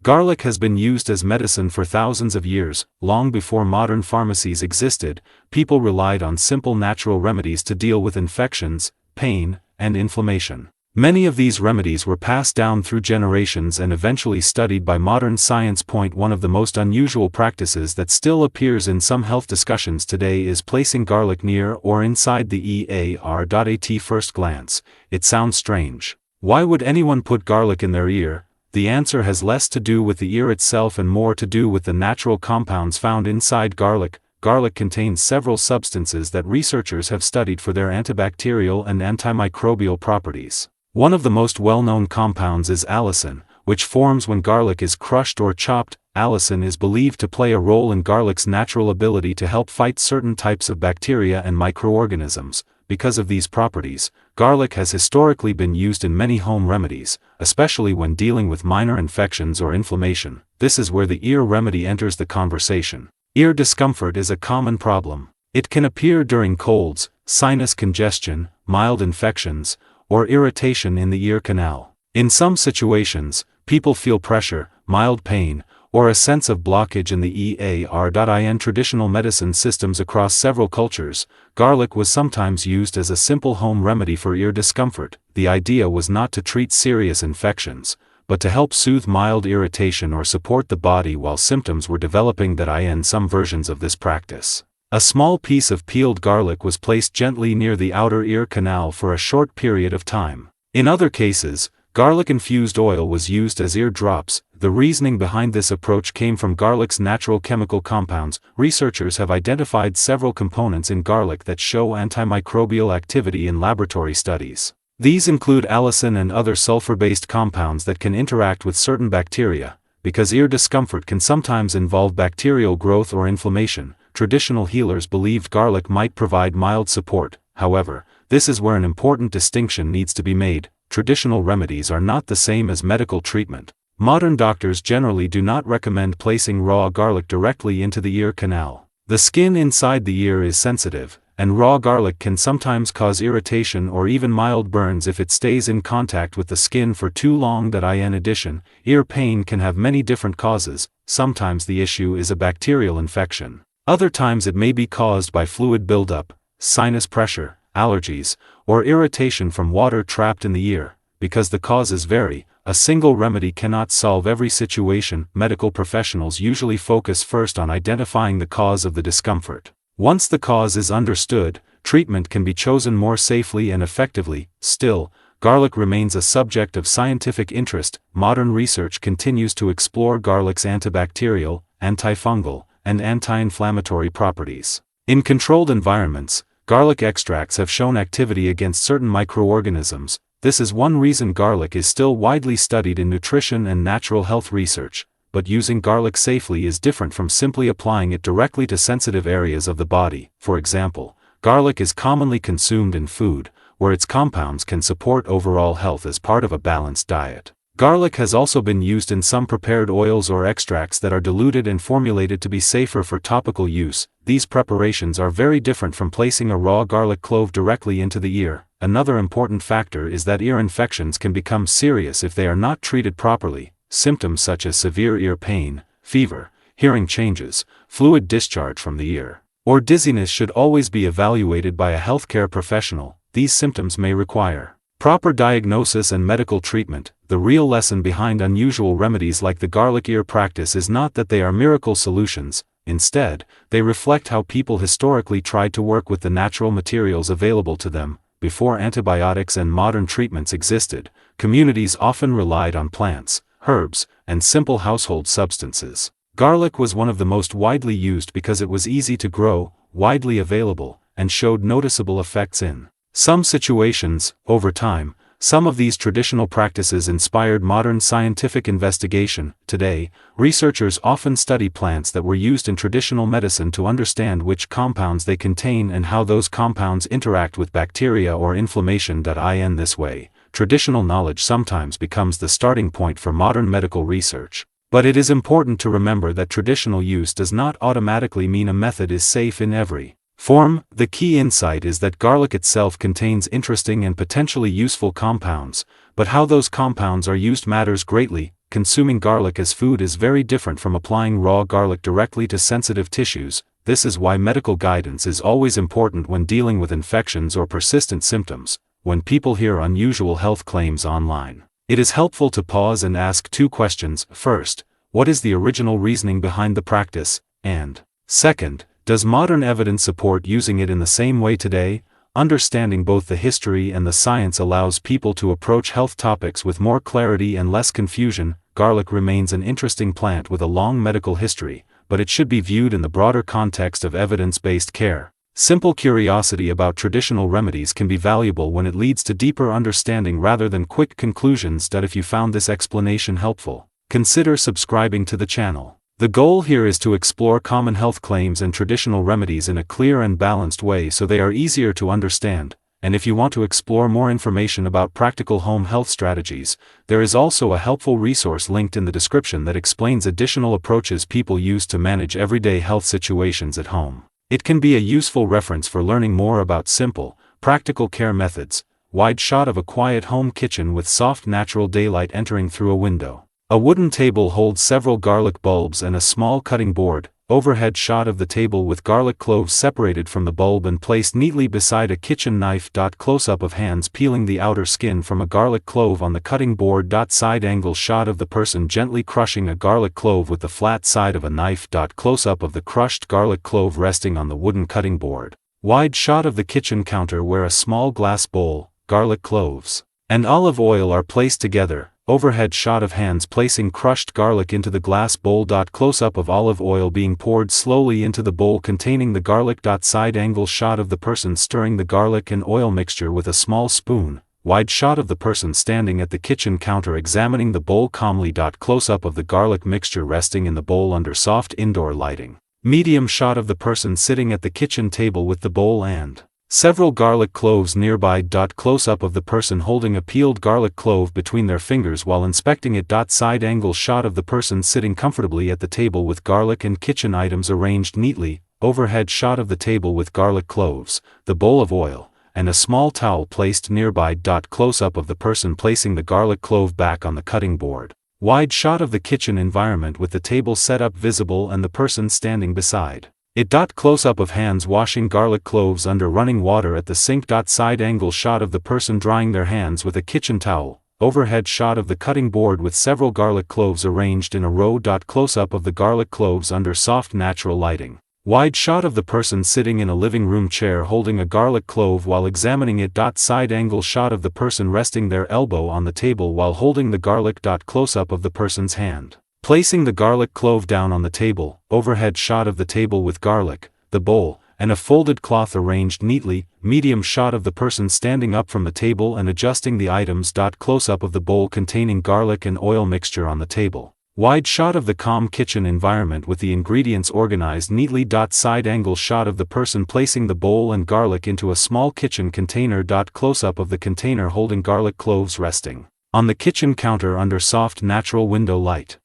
Garlic has been used as medicine for thousands of years. Long before modern pharmacies existed, people relied on simple natural remedies to deal with infections, pain, and inflammation. Many of these remedies were passed down through generations and eventually studied by modern science. One of the most unusual practices that still appears in some health discussions today is placing garlic near or inside the ear. At first glance, it sounds strange. Why would anyone put garlic in their ear? The answer has less to do with the ear itself and more to do with the natural compounds found inside garlic. Garlic contains several substances that researchers have studied for their antibacterial and antimicrobial properties. One of the most well-known compounds is allicin, which forms when garlic is crushed or chopped. Allicin is believed to play a role in garlic's natural ability to help fight certain types of bacteria and microorganisms. Because of these properties, garlic has historically been used in many home remedies, especially when dealing with minor infections or inflammation. This is where the ear remedy enters the conversation. Ear discomfort is a common problem. It can appear during colds, sinus congestion, mild infections, or irritation in the ear canal. In some situations, people feel pressure, mild pain, or a sense of blockage in the ear. In traditional medicine systems across several cultures, garlic was sometimes used as a simple home remedy for ear discomfort. The idea was not to treat serious infections, but to help soothe mild irritation or support the body while symptoms were developing. In some versions of this practice, a small piece of peeled garlic was placed gently near the outer ear canal for a short period of time. In other cases, garlic-infused oil was used as ear drops. The reasoning behind this approach came from garlic's natural chemical compounds. Researchers have identified several components in garlic that show antimicrobial activity in laboratory studies. These include allicin and other sulfur-based compounds that can interact with certain bacteria. Because ear discomfort can sometimes involve bacterial growth or inflammation, traditional healers believed garlic might provide mild support. However, this is where an important distinction needs to be made. Traditional remedies are not the same as medical treatment. Modern doctors generally do not recommend placing raw garlic directly into the ear canal. The skin inside the ear is sensitive, and raw garlic can sometimes cause irritation or even mild burns if it stays in contact with the skin for too long. In addition, ear pain can have many different causes. Sometimes the issue is a bacterial infection. Other times it may be caused by fluid buildup, sinus pressure, allergies, or irritation from water trapped in the ear. Because the causes vary, a single remedy cannot solve every situation. Medical professionals usually focus first on identifying the cause of the discomfort. Once the cause is understood, treatment can be chosen more safely and effectively. Still, garlic remains a subject of scientific interest. Modern research continues to explore garlic's antibacterial, antifungal, and anti-inflammatory properties. In controlled environments, garlic extracts have shown activity against certain microorganisms. This is one reason garlic is still widely studied in nutrition and natural health research. But using garlic safely is different from simply applying it directly to sensitive areas of the body. For example, garlic is commonly consumed in food, where its compounds can support overall health as part of a balanced diet. Garlic has also been used in some prepared oils or extracts that are diluted and formulated to be safer for topical use. These preparations are very different from placing a raw garlic clove directly into the ear. Another important factor is that ear infections can become serious if they are not treated properly. Symptoms such as severe ear pain, fever, hearing changes, fluid discharge from the ear, or dizziness should always be evaluated by a healthcare professional. These symptoms may require proper diagnosis and medical treatment. The real lesson behind unusual remedies like the garlic ear practice is not that they are miracle solutions. Instead, they reflect how people historically tried to work with the natural materials available to them. Before antibiotics and modern treatments existed, communities often relied on plants, herbs, and simple household substances. Garlic was one of the most widely used because it was easy to grow, widely available, and showed noticeable effects in some situations. Over time, some of these traditional practices inspired modern scientific investigation. Today, researchers often study plants that were used in traditional medicine to understand which compounds they contain and how those compounds interact with bacteria or inflammation. In this way, traditional knowledge sometimes becomes the starting point for modern medical research. But it is important to remember that traditional use does not automatically mean a method is safe in every form. The key insight is that garlic itself contains interesting and potentially useful compounds, but how those compounds are used matters greatly. consuming garlic as food is very different from applying raw garlic directly to sensitive tissues. This is why medical guidance is always important when dealing with infections or persistent symptoms. When people hear unusual health claims online, it is helpful to pause and ask two questions. First, what is the original reasoning behind the practice? And second, does modern evidence support using it in the same way today? Understanding both the history and the science allows people to approach health topics with more clarity and less confusion. Garlic remains an interesting plant with a long medical history, but it should be viewed in the broader context of evidence-based care. Simple curiosity about traditional remedies can be valuable when it leads to deeper understanding rather than quick conclusions. If you found this explanation helpful, consider subscribing to the channel. The goal here is to explore common health claims and traditional remedies in a clear and balanced way so they are easier to understand. And if you want to explore more information about practical home health strategies, there is also a helpful resource linked in the description that explains additional approaches people use to manage everyday health situations at home. It can be a useful reference for learning more about simple, practical care methods. Wide shot of a quiet home kitchen with soft natural daylight entering through a window. A wooden table holds several garlic bulbs and a small cutting board. Overhead shot of the table with garlic cloves separated from the bulb and placed neatly beside a kitchen knife. Close-up of hands peeling the outer skin from a garlic clove on the cutting board. Side angle shot of the person gently crushing a garlic clove with the flat side of a knife. Close-up of the crushed garlic clove resting on the wooden cutting board. Wide shot of the kitchen counter where a small glass bowl, garlic cloves, and olive oil are placed together. Overhead shot of hands placing crushed garlic into the glass bowl. Close-up of olive oil being poured slowly into the bowl containing the garlic. Side angle shot of the person stirring the garlic and oil mixture with a small spoon. Wide shot of the person standing at the kitchen counter examining the bowl calmly. Close-up of the garlic mixture resting in the bowl under soft indoor lighting. Medium shot of the person sitting at the kitchen table with the bowl and several garlic cloves nearby. Close-up of the person holding a peeled garlic clove between their fingers while inspecting it. Side angle shot of the person sitting comfortably at the table with garlic and kitchen items arranged neatly. Overhead shot of the table with garlic cloves, the bowl of oil, and a small towel placed nearby. Close-up of the person placing the garlic clove back on the cutting board. Wide shot of the kitchen environment with the table set up visible and the person standing beside it. Close-up of hands washing garlic cloves under running water at the sink. Side angle shot of the person drying their hands with a kitchen towel. Overhead shot of the cutting board with several garlic cloves arranged in a row. Close-up of the garlic cloves under soft natural lighting. Wide shot of the person sitting in a living room chair holding a garlic clove while examining it. Side angle shot of the person resting their elbow on the table while holding the garlic. Close-up of the person's hand placing the garlic clove down on the table. Overhead shot of the table with garlic, the bowl, and a folded cloth arranged neatly. Medium shot of the person standing up from the table and adjusting the items. Close-up of the bowl containing garlic and oil mixture on the table. Wide shot of the calm kitchen environment with the ingredients organized neatly. Side angle shot of the person placing the bowl and garlic into a small kitchen container. Close-up of the container holding garlic cloves resting on the kitchen counter under soft natural window light.